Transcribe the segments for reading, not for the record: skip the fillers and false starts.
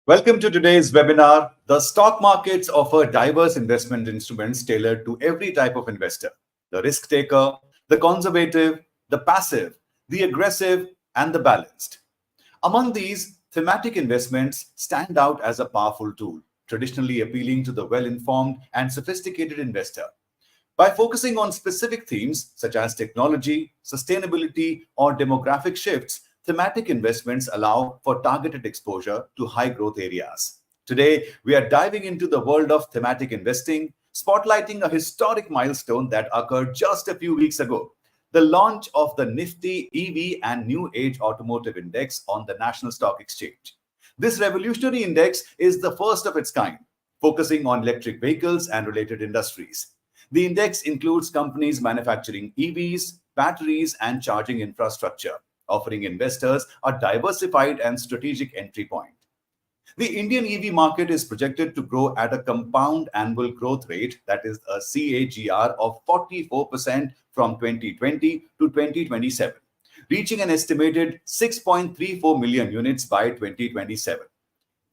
Welcome to today's webinar. The stock markets offer diverse investment instruments tailored to every type of investor: the risk taker, the conservative, the passive, the aggressive, and the balanced. Among these, thematic investments stand out as a powerful tool, traditionally appealing to the well informed and sophisticated investor. By focusing on specific themes such as technology, sustainability, or demographic shifts, thematic investments allow for targeted exposure to high growth areas. Today, we are diving into the world of thematic investing, spotlighting a historic milestone that occurred just a few weeks ago: the launch of the Nifty EV and New Age Automotive Index on the National Stock Exchange. This revolutionary index is the first of its kind, focusing on electric vehicles and related industries. The index includes companies manufacturing EVs, batteries, and charging infrastructure, offering investors a diversified and strategic entry point. The Indian EV market is projected to grow at a compound annual growth rate, that is a CAGR of 44% from 2020 to 2027, reaching an estimated 6.34 million units by 2027.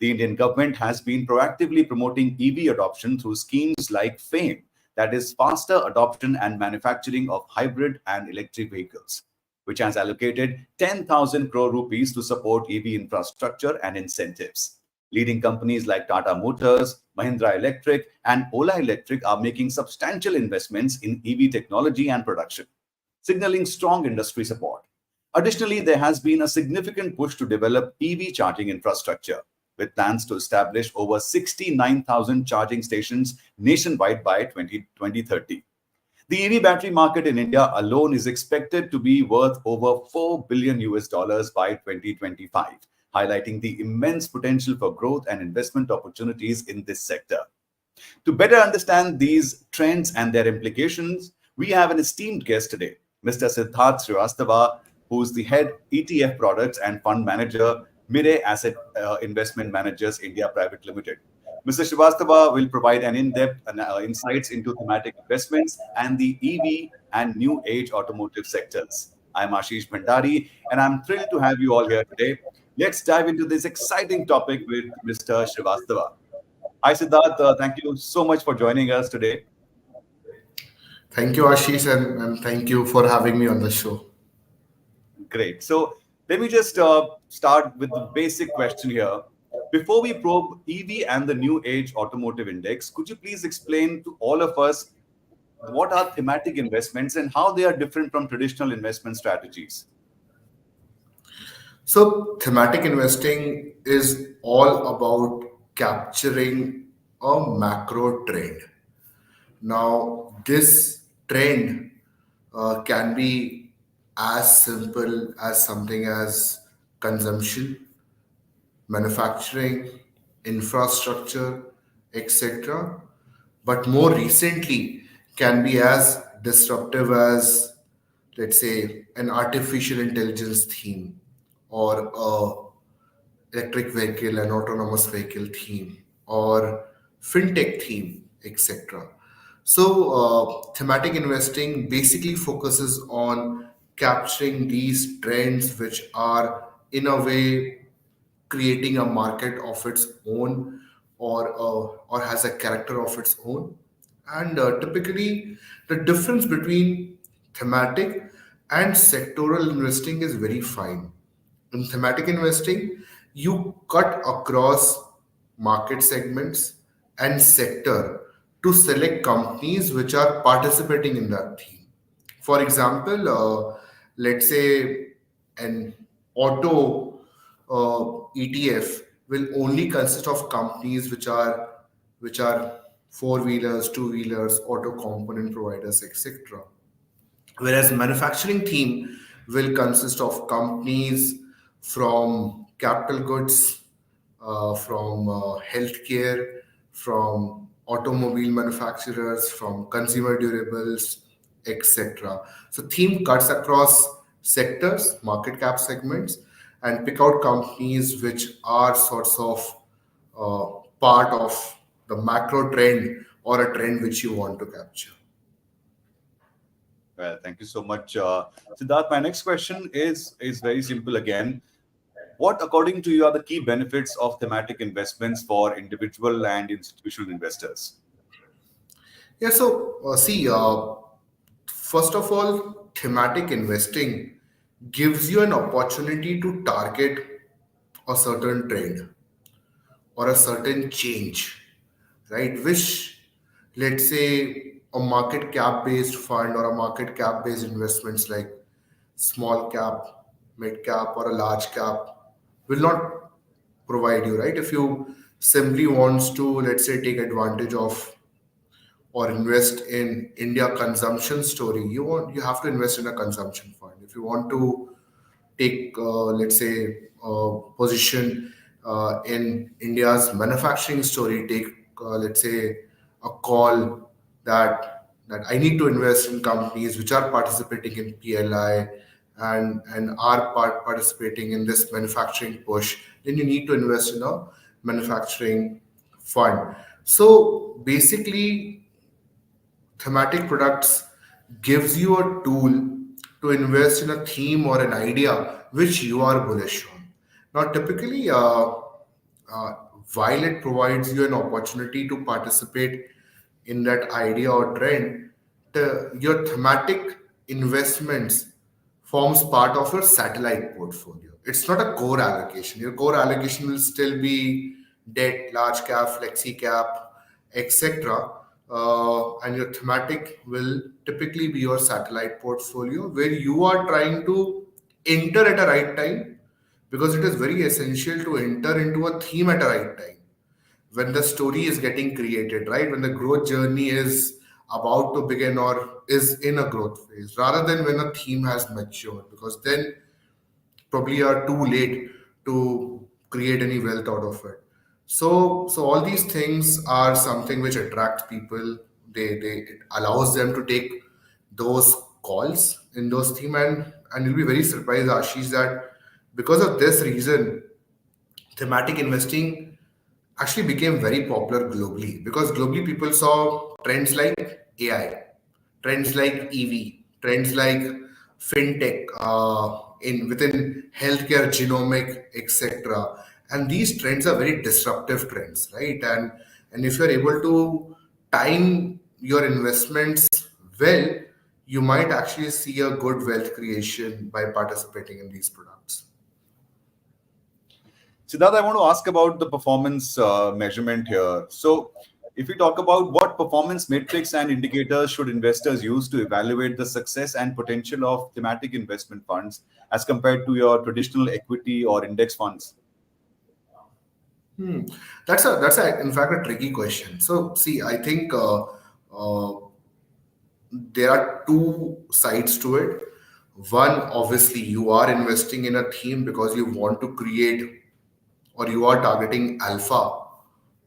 The Indian government has been proactively promoting EV adoption through schemes like FAME, that is faster adoption and manufacturing of hybrid and electric vehicles, which has allocated 10,000 crore rupees to support EV infrastructure and incentives. Leading companies like Tata Motors, Mahindra Electric, and Ola Electric are making substantial investments in EV technology and production, signaling strong industry support. Additionally, there has been a significant push to develop EV charging infrastructure, with plans to establish over 69,000 charging stations nationwide by 2030. The EV battery market in India alone is expected to be worth over 4 billion US dollars by 2025, highlighting the immense potential for growth and investment opportunities in this sector. To better understand these trends and their implications, we have an esteemed guest today, Mr. Siddharth Srivastava, who is the head ETF products and fund manager, Mirae Asset Investment Managers India Private Limited. Mr. Srivastava will provide an in-depth insights into thematic investments and the EV and new age automotive sectors. I'm Ashish Bhandari, and I'm thrilled to have you all here today. Let's dive into this exciting topic with Mr. Srivastava. Hi, Siddharth. Thank you so much for joining us today. Thank you, Ashish, and thank you for having me on the show. Great. So let me just start with the basic question here. Before we probe EV and the New Age Automotive Index, could you please explain to all of us what are thematic investments and how they are different from traditional investment strategies? So, thematic investing is all about capturing a macro trend. Now, this trend can be as simple as something as consumption, manufacturing, infrastructure, etc. But more recently, can be as disruptive as, let's say, an artificial intelligence theme or a electric vehicle and autonomous vehicle theme or fintech theme, etc. So, thematic investing basically focuses on capturing these trends, which are in a way creating a market of its own or has a character of its own. And typically, the difference between thematic and sectoral investing is very fine. In thematic investing, you cut across market segments and sector to select companies which are participating in that theme. For example, let's say an auto ETF will only consist of companies which are four wheelers, two wheelers, auto component providers, etc. Whereas manufacturing theme will consist of companies from capital goods, from healthcare, from automobile manufacturers, from consumer durables, etc. So theme cuts across sectors, market cap segments, and pick out companies which are sorts of part of the macro trend or a trend which you want to capture. Well, thank you so much, Siddharth. My next question is very simple again. What, according to you, are the key benefits of thematic investments for individual and institutional investors? Yeah, so see, first of all, thematic investing gives you an opportunity to target a certain trend or a certain change, right? Which, let's say, a market cap based fund or a market cap based investments like small cap, mid cap, or a large cap will not provide you, right? If you simply wants to, let's say, take advantage of or invest in India consumption story, you have to invest in a consumption fund. If you want to take, let's say, position in India's manufacturing story, take, let's say, a call that I need to invest in companies which are participating in PLI and are participating in this manufacturing push, then you need to invest in a manufacturing fund. So basically, thematic products gives you a tool to invest in a theme or an idea which you are bullish on. Now, typically, uh, while it provides you an opportunity to participate in that idea or trend, your thematic investments forms part of your satellite portfolio. It's not a core allocation. Your core allocation will still be debt, large cap, flexi cap, etc. And your thematic will typically be your satellite portfolio where you are trying to enter at a right time, because it is very essential to enter into a theme at a right time when the story is getting created, right? When the growth journey is about to begin or is in a growth phase, rather than when a theme has matured, because then probably are too late to create any wealth out of it. So all these things are something which attracts people. They it allows them to take those calls in those theme, and you'll be very surprised, Ashish, that because of this reason, thematic investing actually became very popular globally, because globally people saw trends like AI, trends like EV, trends like fintech, in within healthcare, genomic, etc. And these trends are very disruptive trends, right? And if you're able to time your investments well, you might actually see a good wealth creation by participating in these products. Siddharth, I want to ask about the performance measurement here. So, if we talk about what performance metrics and indicators should investors use to evaluate the success and potential of thematic investment funds as compared to your traditional equity or index funds? Hmm. That's in fact a tricky question. So see, I think there are two sides to it. One, obviously, you are investing in a theme because you want to create or you are targeting alpha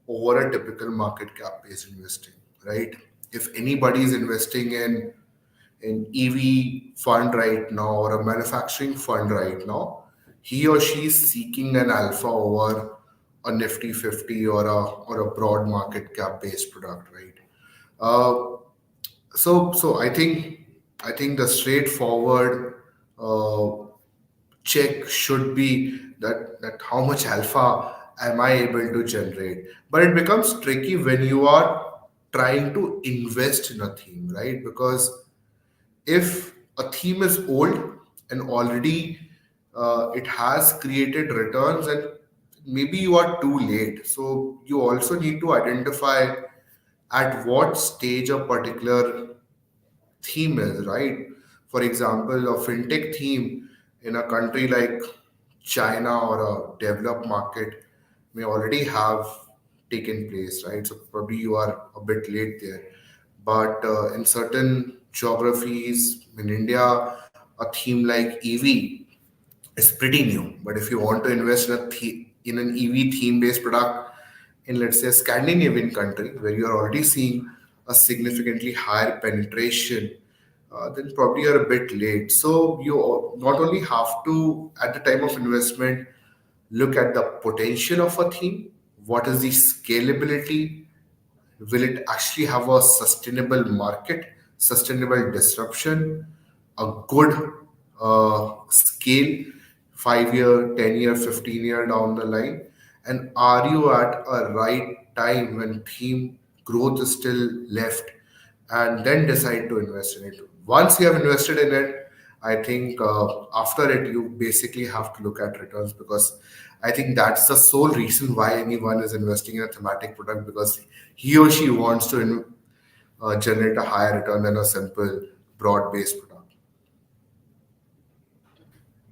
over a typical market cap based investing, right? If anybody is investing in an EV fund right now or a manufacturing fund right now, he or she is seeking an alpha over a Nifty 50 or a broad market cap based product, right? Uh, so I think the straightforward uh, check should be that how much alpha am I able to generate. But it becomes tricky when you are trying to invest in a theme, right? Because if a theme is old and already it has created returns, and maybe you are too late, so you also need to identify at what stage a particular theme is, right? For example, a fintech theme in a country like China or a developed market may already have taken place, right? So probably you are a bit late there. But in certain geographies in India, a theme like EV is pretty new. But if you want to invest in an EV theme based product in, let's say, a Scandinavian country where you are already seeing a significantly higher penetration, then probably you're a bit late. So you not only have to, at the time of investment, look at the potential of a theme, what is the scalability, will it actually have a sustainable market, sustainable disruption, a good scale 5 year, 10 year, 15 year down the line? And are you at a right time when theme growth is still left, and then decide to invest in it? Once you have invested in it, I think after it, you basically have to look at returns, because I think that's the sole reason why anyone is investing in a thematic product, because he or she wants to generate a higher return than a simple broad based product.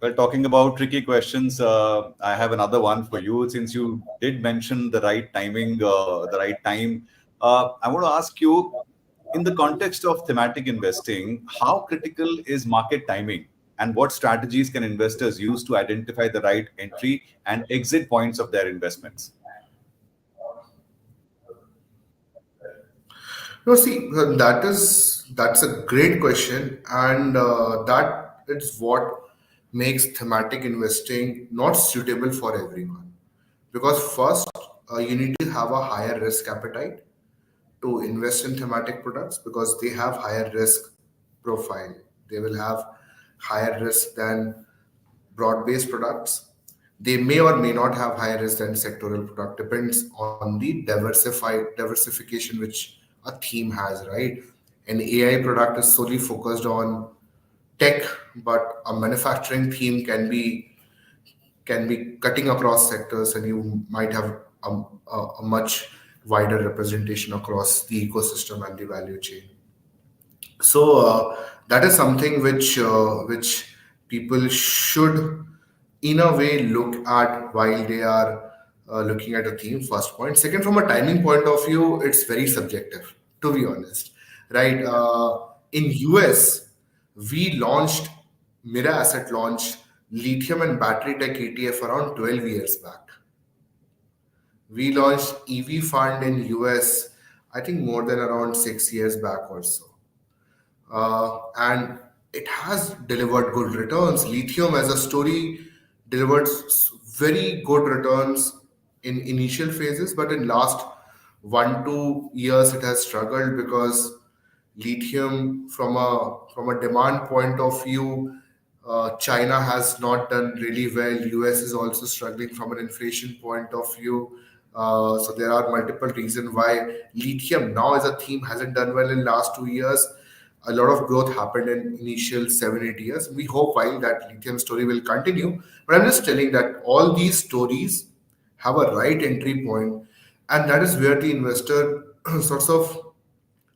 Well, talking about tricky questions, I have another one for you. Since you did mention the right timing, the right time, I want to ask you, in the context of thematic investing, how critical is market timing, and what strategies can investors use to identify the right entry and exit points of their investments? No, see, that's a great question, and that is what makes thematic investing not suitable for everyone. Because first, you need to have a higher risk appetite to invest in thematic products, because they have higher risk profile. They will have higher risk than broad-based products. They may or may not have higher risk than sectoral product. Depends on the diversification which a theme has, right? An AI product is solely focused on tech, but a manufacturing theme can be cutting across sectors, and you might have a much wider representation across the ecosystem and the value chain. So that is something which people should, in a way, look at while they are looking at a theme. First point. Second, from a timing point of view, it's very subjective, to be honest, right? In US, we launched Mirae Asset launched lithium and battery tech ETF around 12 years back. We launched EV fund in US, I think more than around 6 years back or so, and it has delivered good returns. Lithium as a story delivered very good returns in initial phases, but in last 1 2 years it has struggled, because lithium, from a demand point of view, China has not done really well. US is also struggling from an inflation point of view. So there are multiple reasons why lithium now as a theme hasn't done well in last 2 years. A lot of growth happened in initial 7 8 years. We hope while that lithium story will continue, but I'm just telling that all these stories have a right entry point, and that is where the investor sorts of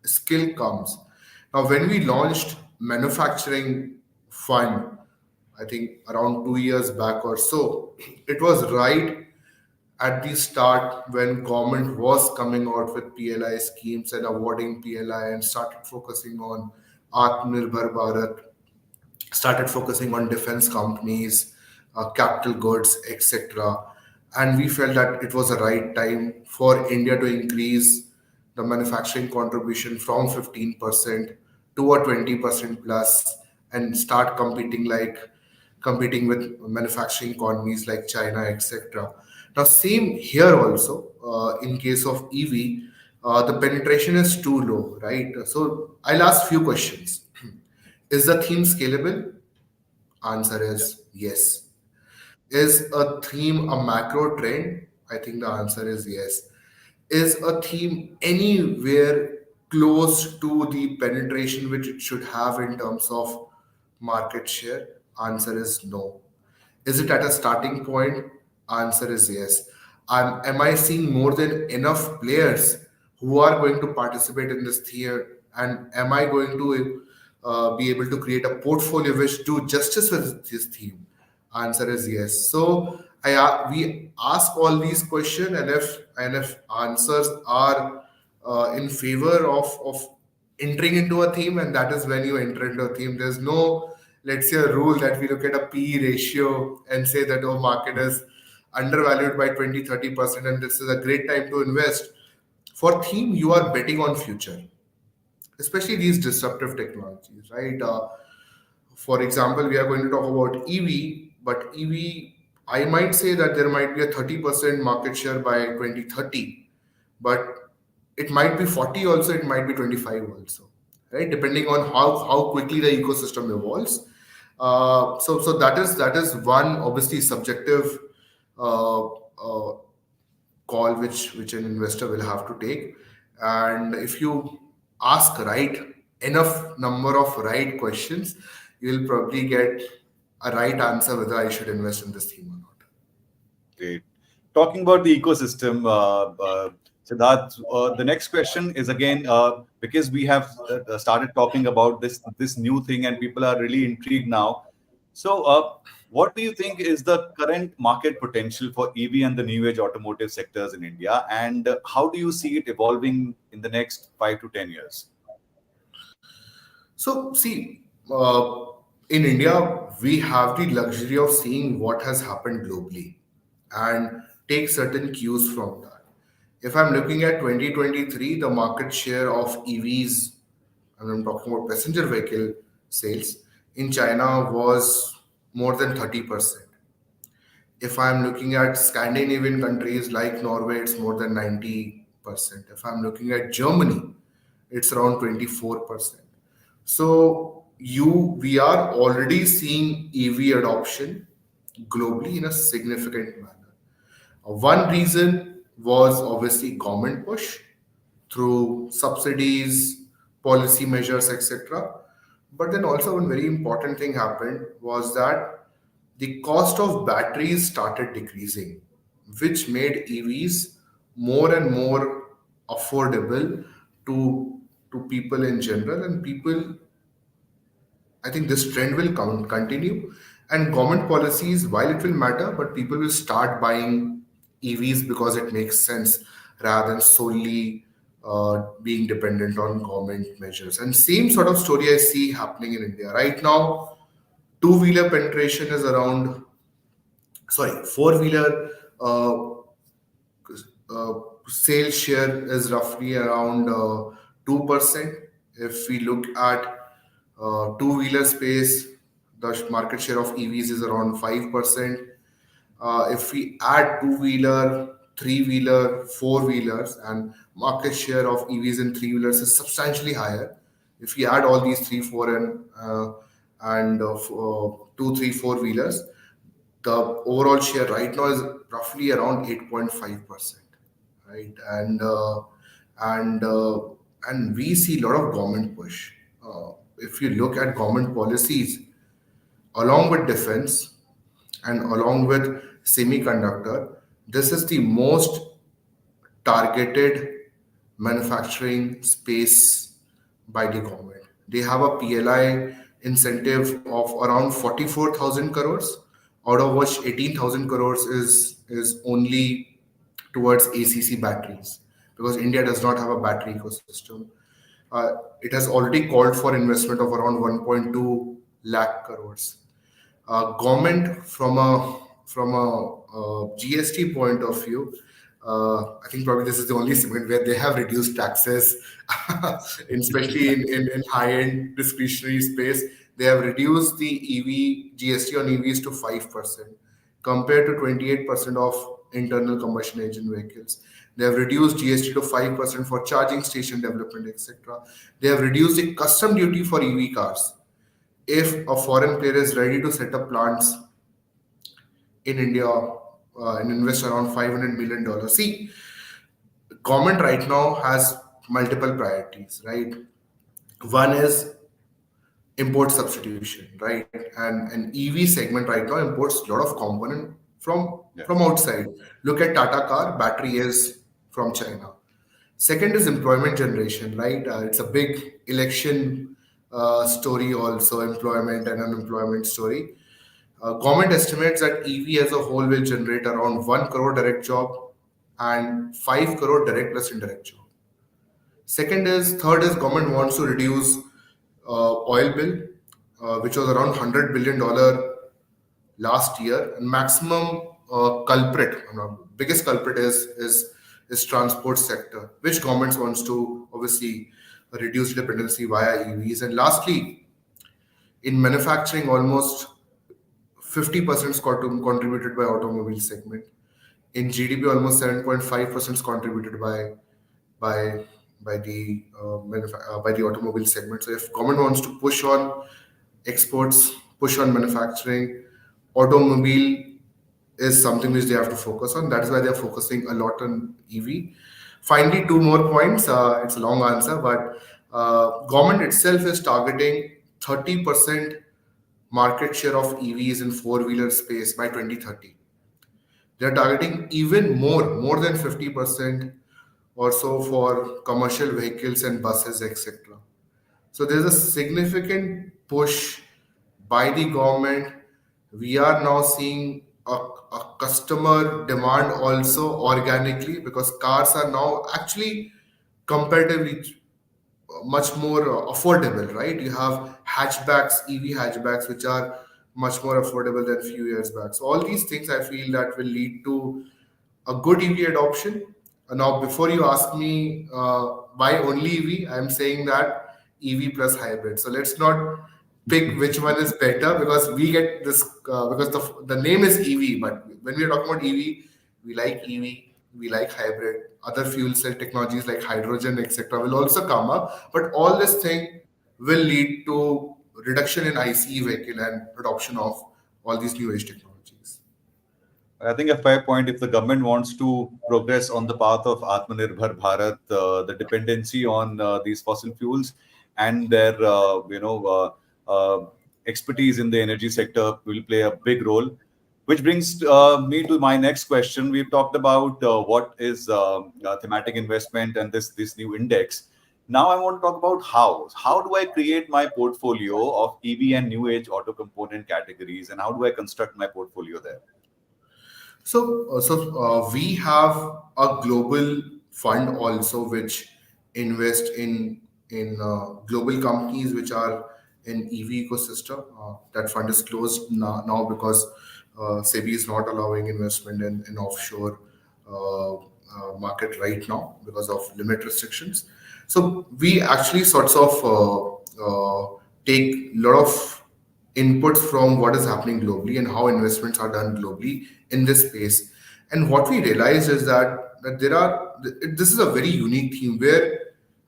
skill comes. Now, when we launched manufacturing fund, I think around 2 years back or so, it was right at the start when government was coming out with PLI schemes and awarding PLI, and started focusing on Atmanirbhar Bharat, started focusing on defense companies, capital goods, etc. And we felt that it was the right time for India to increase the manufacturing contribution from 15% to a 20% plus, and start competing with manufacturing economies like China, etc. Now, same here also. In case of EV, the penetration is too low, right? So I'll ask few questions. Is the theme scalable? Answer is yes. Is a theme a macro trend? I think the answer is yes. Is a theme anywhere close to the penetration which it should have in terms of market share? Answer is no. Is it at a starting point? Answer is yes. Am I seeing more than enough players who are going to participate in this tier? And am I going to be able to create a portfolio which do justice with this theme? Answer is yes. So we ask all these questions, and if answers are in favor of entering into a theme, and that is when you enter into a theme. There's no, let's say, a rule that we look at a PE ratio and say that, oh, market is undervalued by 20 30%, and this is a great time to invest. For theme, you are betting on future, especially these disruptive technologies, right? For example, we are going to talk about EV, but EV, I might say that there might be a 30% market share by 2030, but it might be 40 also, it might be 25 also, right? Depending on how quickly the ecosystem evolves. So that is one obviously subjective uh, call which an investor will have to take. And if you ask right enough number of right questions, you'll probably get a right answer whether I should invest in this theme or not. Great. Talking about the ecosystem, Siddharth, the next question is again because we have started talking about this new thing and people are really intrigued now. So, what do you think is the current market potential for EV and the new age automotive sectors in India, and how do you see it evolving in the next 5 to 10 years? So, see, in India, we have the luxury of seeing what has happened globally and take certain cues from that. If I'm looking at 2023, the market share of EVs, and I'm talking about passenger vehicle sales, in China was more than 30%. If I'm looking at Scandinavian countries like Norway, it's more than 90%. If I'm looking at Germany, it's around 24%. So we are already seeing EV adoption globally in a significant manner. One reason was obviously government push through subsidies, policy measures, etc. But then also one very important thing happened was that the cost of batteries started decreasing, which made EVs more and more affordable to people in general, and people, I think this trend will continue. And government policies, while it will matter, but people will start buying EVs because it makes sense rather than solely being dependent on government measures. And same sort of story I see happening in India right now. Two-wheeler penetration is around, sorry, four-wheeler sales share is roughly around 2%. If we look at two-wheeler space, the market share of EVs is around 5%. If we add two-wheeler, three-wheeler, four-wheelers, and market share of EVs in three-wheelers is substantially higher. If we add all these three, four, and two, three, four-wheelers, the overall share right now is roughly around 8.5%, right? And we see a lot of government push. If you look at government policies, along with defense and along with semiconductor, this is the most targeted manufacturing space by the government. They have a PLI incentive of around 44,000 crores, out of which 18,000 crores is only towards ACC batteries, because India does not have a battery ecosystem. It has already called for investment of around 1.2 lakh crores. Government from a GST point of view, I think probably this is the only segment where they have reduced taxes, especially in high-end discretionary space. They have reduced the EV GST on EVs to 5% compared to 28% of internal combustion engine vehicles. They have reduced GST to 5% for charging station development, etc. They have reduced the custom duty for EV cars. If a foreign player is ready to set up plants in India and invest around $500 million. See, government right now has multiple priorities, right? One is import substitution, right? And an EV segment right now imports a lot of component from Yes. outside. Look at Tata car, battery is from China. Second is employment generation, right? It's a big election story also, employment and unemployment story. Government estimates that EV as a whole will generate around 1 crore direct job and 5 crore direct plus indirect job. Third is government wants to reduce oil bill, which was around $100 billion last year. And maximum culprit, biggest culprit is transport sector, which government wants to obviously reduce dependency via EVs. And lastly, in manufacturing, almost 50% is contributed by automobile segment. In GDP, almost 7.5% is contributed by by the automobile segment. So if government wants to push on exports, push on manufacturing. Automobile is something which they have to focus on. That is why they are focusing a lot on EV. Finally, two more points. It's a long answer, but government itself is targeting 30% market share of EVs in four-wheeler space by 2030. They're targeting even more than 50% or so for commercial vehicles and buses, etc. So there's a significant push by the government. We are now seeing a customer demand also organically, because cars are now actually comparatively much more affordable, right? You have hatchbacks, EV hatchbacks, which are much more affordable than few years back. So all these things I feel that will lead to a good EV adoption. Now, before you ask me why only EV, I'm saying that EV plus hybrid. So let's not pick which one is better, because we get this because the name is EV, but when we are talking about EV, we like EV, we like hybrid. Other fuel cell technologies like hydrogen, etc., will also come up. But all this thing will lead to reduction in ICE vehicle and adoption of all these new age technologies. I think a fair point. If the government wants to progress on the path of Atmanirbhar Bharat, the dependency on these fossil fuels and their expertise in the energy sector will play a big role. Which brings me to my next question. We've talked about what is thematic investment and this new index. Now I want to talk about how. How do I create my portfolio of EV and new age auto component categories, and how do I construct my portfolio there? We have a global fund also which invest in global companies which are in EV ecosystem. That fund is closed now because SEBI is not allowing investment in offshore market right now because of limit restrictions. So we actually sorts of take a lot of inputs from what is happening globally and how investments are done globally in this space. And what we realized is that this is a very unique theme where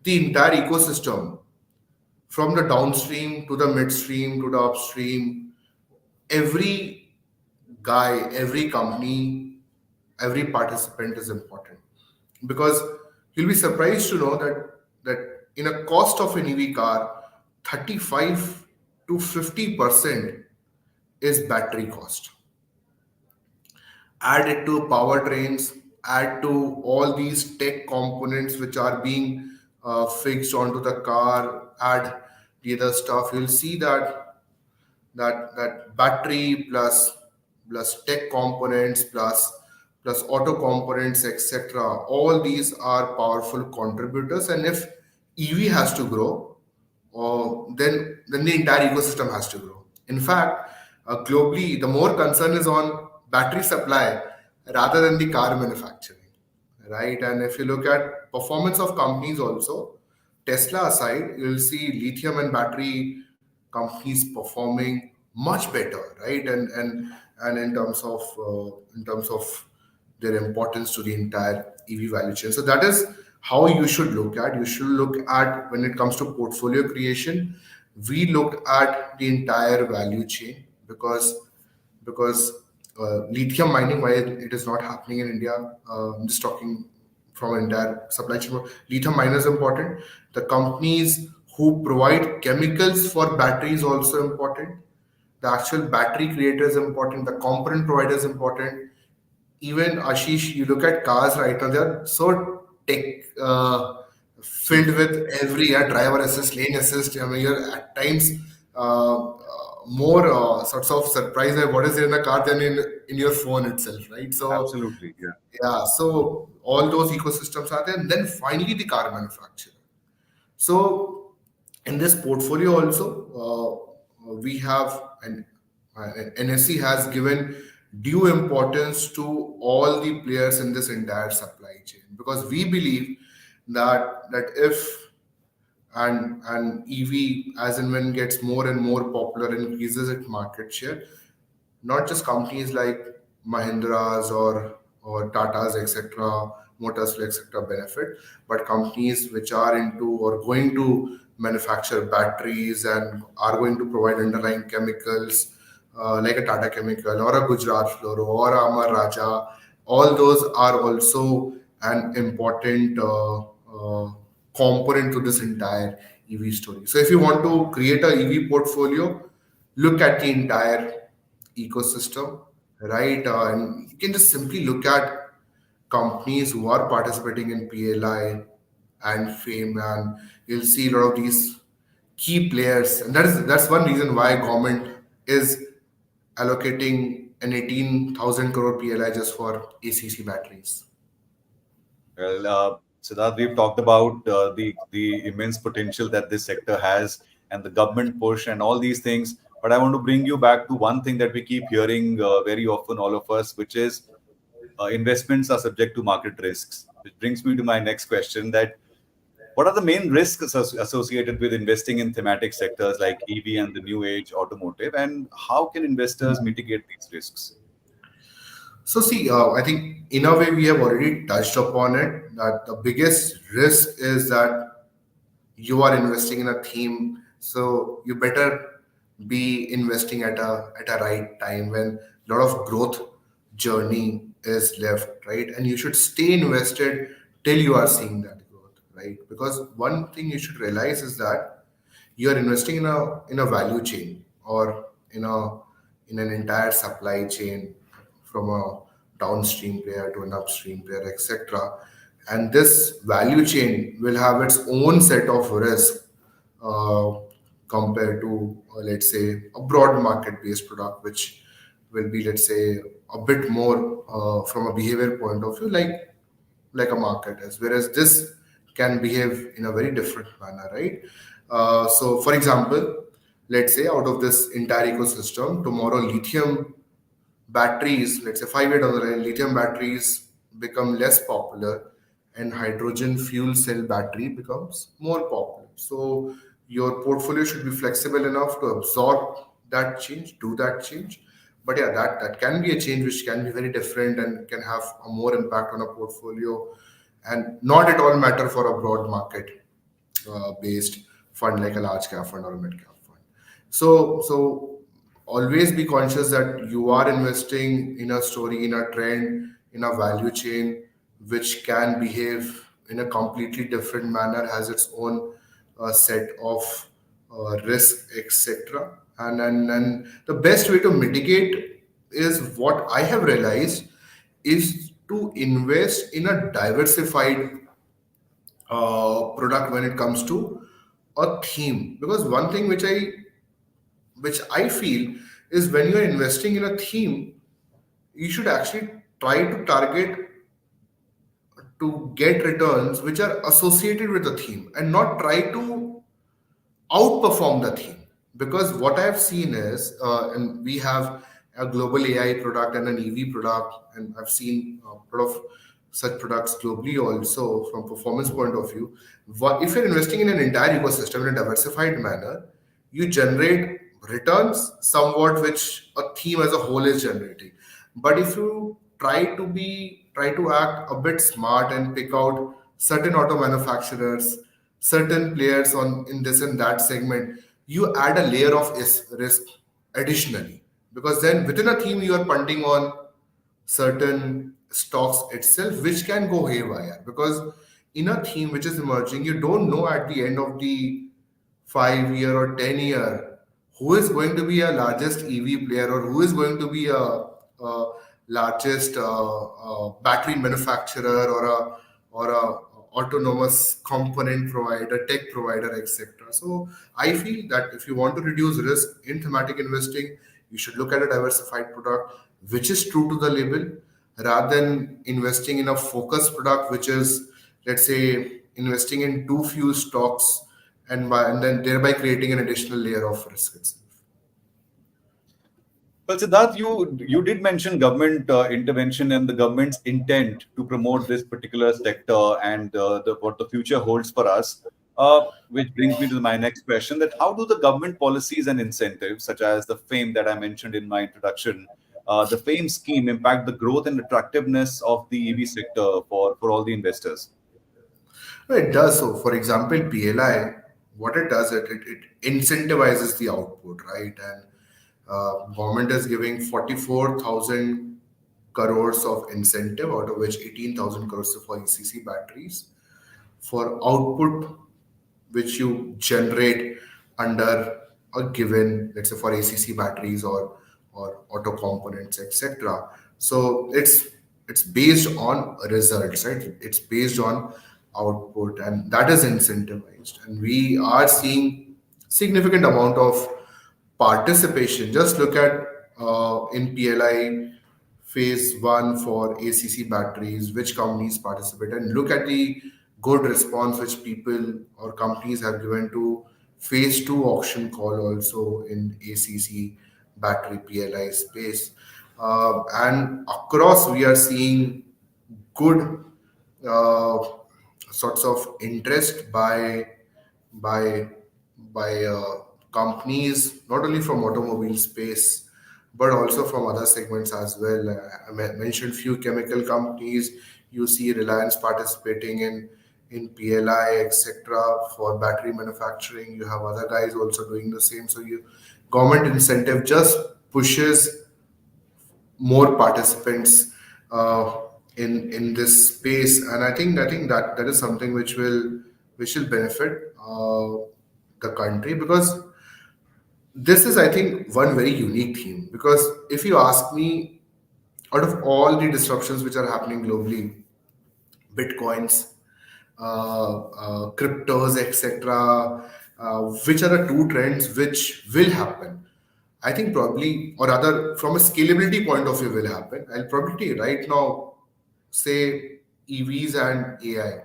the entire ecosystem, from the downstream to the midstream to the upstream, every guy, every company, every participant is important. Because you'll be surprised to know that in a cost of an EV car, 35 to 50% is battery cost. Add it to powertrains, add to all these tech components which are being fixed onto the car, add the other stuff, you'll see that battery plus tech components plus auto components, etc., all these are powerful contributors. And if EV has to grow, then the entire ecosystem has to grow. In fact, globally, the more concern is on battery supply rather than the car manufacturing, right? And if you look at performance of companies also, Tesla aside, you'll see lithium and battery companies performing much better, right? And in terms of their importance to the entire EV value chain. So that is how you should look at. You should look at, when it comes to portfolio creation, we look at the entire value chain, because lithium mining, why it is not happening in India, I'm just talking from entire supply chain. Lithium miner is important. The companies who provide chemicals for batteries also important. The actual battery creator is important. The component provider is important. Even Ashish, you look at cars right now; they're so tech filled with every driver assist, lane assist. I mean, you're at times more sorts of surprised at what is in the car than in your phone itself, right? So Absolutely, yeah. yeah, so all those ecosystems are there, and then finally the car manufacturer. So in this portfolio also, we have an NSE has given due importance to all the players in this entire supply chain, because we believe that if and EV as and when gets more and more popular, increases its market share, not just companies like Mahindra's or Tata's, etc., Motors, etc., benefit, but companies which are into or going to manufacture batteries and are going to provide underlying chemicals like a Tata Chemical or a Gujarat Fluoro or a Amar Raja. All those are also an important component to this entire EV story. So if you want to create a EV portfolio, look at the entire ecosystem, right? And you can just simply look at companies who are participating in PLI and FAME, and you'll see a lot of these key players, and that's one reason why government is allocating an 18,000 crore PLI just for ACC batteries. Well, Siddharth, we've talked about the immense potential that this sector has and the government push and all these things. But I want to bring you back to one thing that we keep hearing very often, all of us, which is investments are subject to market risks. Which brings me to my next question: that what are the main risks associated with investing in thematic sectors like EV and the new age automotive, and how can investors mitigate these risks? So see, I think in a way we have already touched upon it that the biggest risk is that you are investing in a theme, so you better be investing at a right time when a lot of growth journey is left, right? And you should stay invested till you are seeing that growth, right? Because one thing you should realize is that you are investing in a value chain or in an entire supply chain from a downstream player to an upstream player, etc. And this value chain will have its own set of risk uh, compared to, let's say, a broad market based product, which will be, let's say, a bit more from a behavior point of view, like a market is. Whereas this can behave in a very different manner, right? So, for example, let's say out of this entire ecosystem, tomorrow lithium batteries, let's say 5 years down the line, lithium batteries become less popular and hydrogen fuel cell battery becomes more popular. So your portfolio should be flexible enough to absorb that change, do that change. But yeah, that can be a change which can be very different and can have a more impact on a portfolio and not at all matter for a broad market based fund like a large cap fund or a mid cap fund. So always be conscious that you are investing in a story, in a trend, in a value chain, which can behave in a completely different manner, has its own set of risk, etc. And the best way to mitigate is what I have realized is to invest in a diversified product when it comes to a theme. Because one thing which I feel is when you're investing in a theme, you should actually try to target to get returns which are associated with the theme and not try to outperform the theme. Because what I've seen is, and we have a global AI product and an EV product, and I've seen a lot of such products globally also from performance point of view. If you're investing in an entire ecosystem in a diversified manner, you generate returns somewhat which a theme as a whole is generating. But if you try to act a bit smart and pick out certain auto manufacturers, certain players on in this and that segment, you add a layer of risk additionally, because then within a theme you are punting on certain stocks itself which can go haywire. Because in a theme which is emerging, you don't know at the end of the 5 year or 10 year who is going to be a largest EV player or who is going to be a largest battery manufacturer or a autonomous component provider, tech provider, etc. So I feel that if you want to reduce risk in thematic investing, you should look at a diversified product which is true to the label, rather than investing in a focused product which is, let's say, investing in too few stocks and then thereby creating an additional layer of risk itself. Well, Siddharth, you did mention government intervention and the government's intent to promote this particular sector and what the future holds for us. Which brings me to my next question: that how do the government policies and incentives, such as the FAME that I mentioned in my introduction, the FAME scheme, impact the growth and attractiveness of the EV sector for all the investors? No, it does so. For example, PLI what it does, it incentivizes the output, right? And government is giving 44,000 crores of incentive, out of which 18,000 crores for ECC batteries for output which you generate under a given, let's say for ACC batteries or auto components, etc. So it's based on results, right? It's based on output, and that is incentivized. And we are seeing significant amount of participation. Just look at in PLI phase one for ACC batteries, which companies participate, and look at the good response which people or companies have given to phase two auction call also in ACC battery PLI space. And across, we are seeing good uh, sorts of interest by companies, not only from automobile space but also from other segments as well. Mentioned few chemical companies. You see Reliance participating in PLI, etc. for battery manufacturing. You have other guys also doing the same. So you government incentive just pushes more participants in this space, and I think that is something which will benefit the country, because this is, I think, one very unique theme. Because if you ask me, out of all the disruptions which are happening globally, bitcoins, cryptos, etc., which are the two trends which will happen? I think probably, or rather, from a scalability point of view, will happen. I'll probably right now say EVs and AI,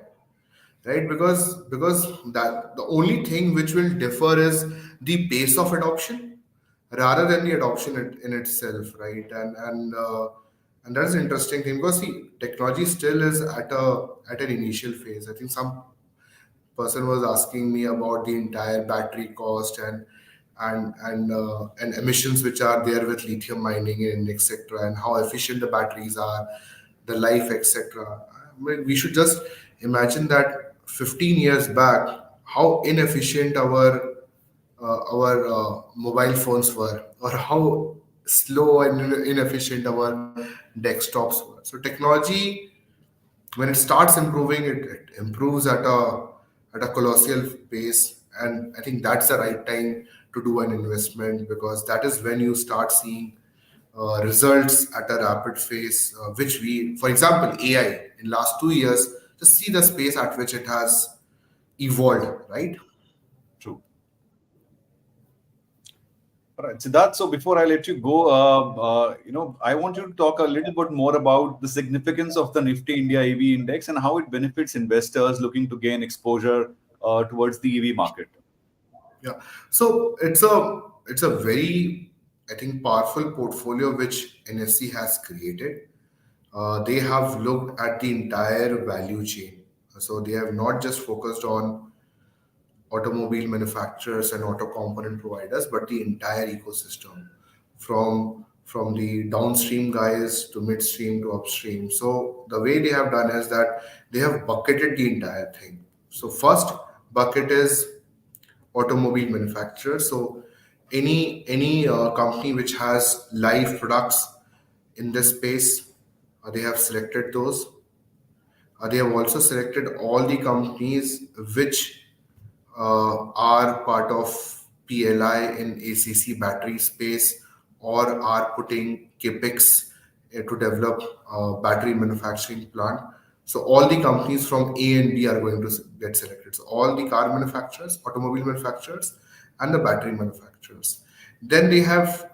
right? Because that the only thing which will differ is the pace of adoption rather than the adoption in itself, right? And that's an interesting thing, because see, technology still is at an initial phase. I think some person was asking me about the entire battery cost and emissions which are there with lithium mining and etc., and how efficient the batteries are, the life, etc. I mean, we should just imagine that 15 years back, how inefficient our mobile phones were, or how slow and inefficient our desktops were. So technology, when it starts improving, it improves at a colossal pace. And I think that's the right time to do an investment, because that is when you start seeing results at a rapid pace, which we, for example, AI in last 2 years, just see the space at which it has evolved, right? True. All right, Siddharth. So before I let you go, I want you to talk a little bit more about the significance of the Nifty India EV Index and how it benefits investors looking to gain exposure towards the EV market. Yeah. So it's a very, I think, powerful portfolio which NSE has created. They have looked at the entire value chain. So they have not just focused on automobile manufacturers and auto component providers, but the entire ecosystem, from the downstream guys to midstream to upstream. So the way they have done is that they have bucketed the entire thing. So first bucket is automobile manufacturer. So any company which has live products in this space, they have selected those. They have also selected all the companies which are part of PLI in ACC battery space, or are putting capex to develop battery manufacturing plant. So all the companies from A and B are going to get selected. So all the car manufacturers, automobile manufacturers, and the battery manufacturers. Then they have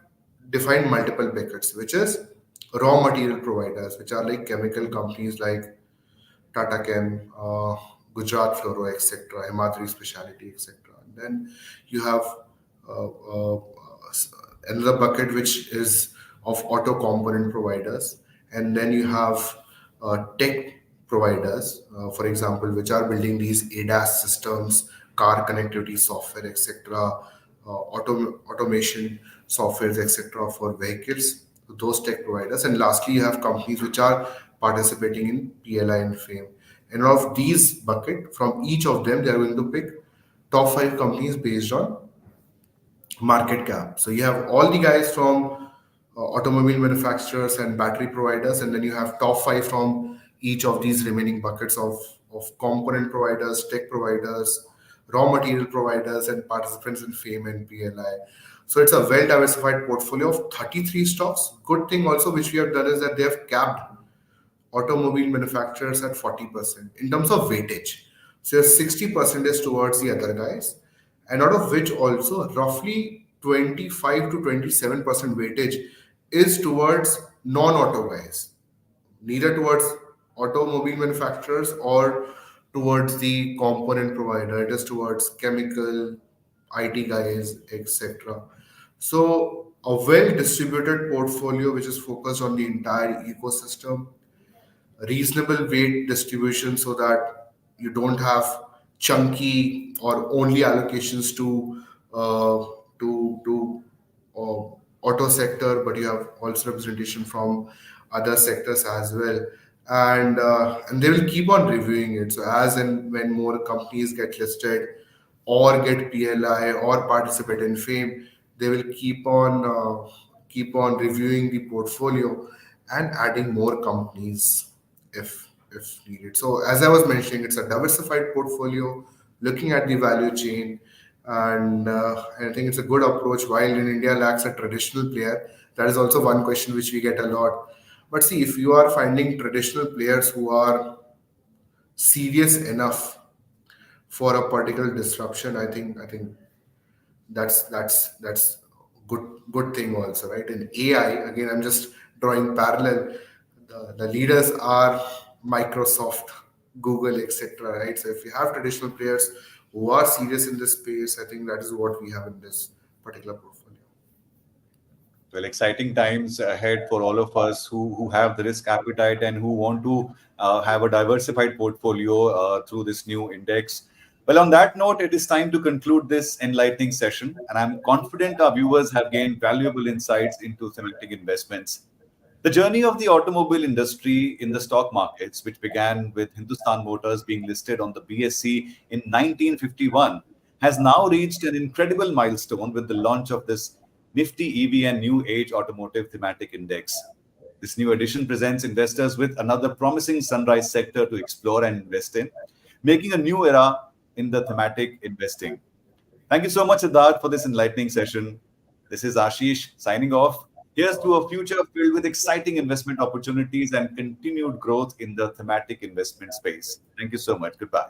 defined multiple buckets, which is raw material providers, which are like chemical companies like Tata Chem, Gujarat Fluoro, etc., Himadri Speciality, etc. And then you have uh, uh, another bucket which is of auto component providers, and then you have tech providers, for example, which are building these ADAS systems, car connectivity software, etc., automation softwares, etc., for vehicles. Those tech providers, and lastly, you have companies which are participating in PLI and FAME. And out of these bucket, from each of them, they are going to pick top 5 companies based on market cap. So you have all the guys from automobile manufacturers and battery providers, and then you have top 5 from each of these remaining buckets of component providers, tech providers, raw material providers, and participants in FAME and PLI. So it's a well diversified portfolio of 33 stocks. Good thing also which we have done is that they have capped automobile manufacturers at 40% in terms of weightage. So your 60% is towards the other guys, and out of which also roughly 25 to 27% weightage is towards non-auto guys, neither towards automobile manufacturers or towards the component provider. It is towards chemical, IT guys, etc. So a well distributed portfolio which is focused on the entire ecosystem, reasonable weight distribution so that you don't have chunky or only allocations uh, to uh, auto sector, but you have also representation from other sectors as well. And they will keep on reviewing it. So as and when more companies get listed or get PLI or participate in FAME, they will keep on reviewing the portfolio and adding more companies if needed. So as I was mentioning, it's a diversified portfolio looking at the value chain, and I think it's a good approach. While in India lacks a traditional player, that is also one question which we get a lot. But see, if you are finding traditional players who are serious enough for a particular disruption, I think that's good thing also, right? In AI, again, I'm just drawing parallel. The leaders are Microsoft, Google, etc., right? So if you have traditional players who are serious in this space, I think that is what we have in this particular portfolio. Well, exciting times ahead for all of us who have the risk appetite and who want to have a diversified portfolio through this new index. Well, on that note, it is time to conclude this enlightening session, and I'm confident our viewers have gained valuable insights into thematic investments. The journey of the automobile industry in the stock markets, which began with Hindustan Motors being listed on the BSE in 1951, has now reached an incredible milestone with the launch of this Nifty EV and New Age Automotive Thematic Index. This new edition presents investors with another promising sunrise sector to explore and invest in, making a new era in the thematic investing. Thank you so much, Siddharth, for this enlightening session. This is Ashish signing off. Here's to a future filled with exciting investment opportunities and continued growth in the thematic investment space. Thank you so much. Goodbye.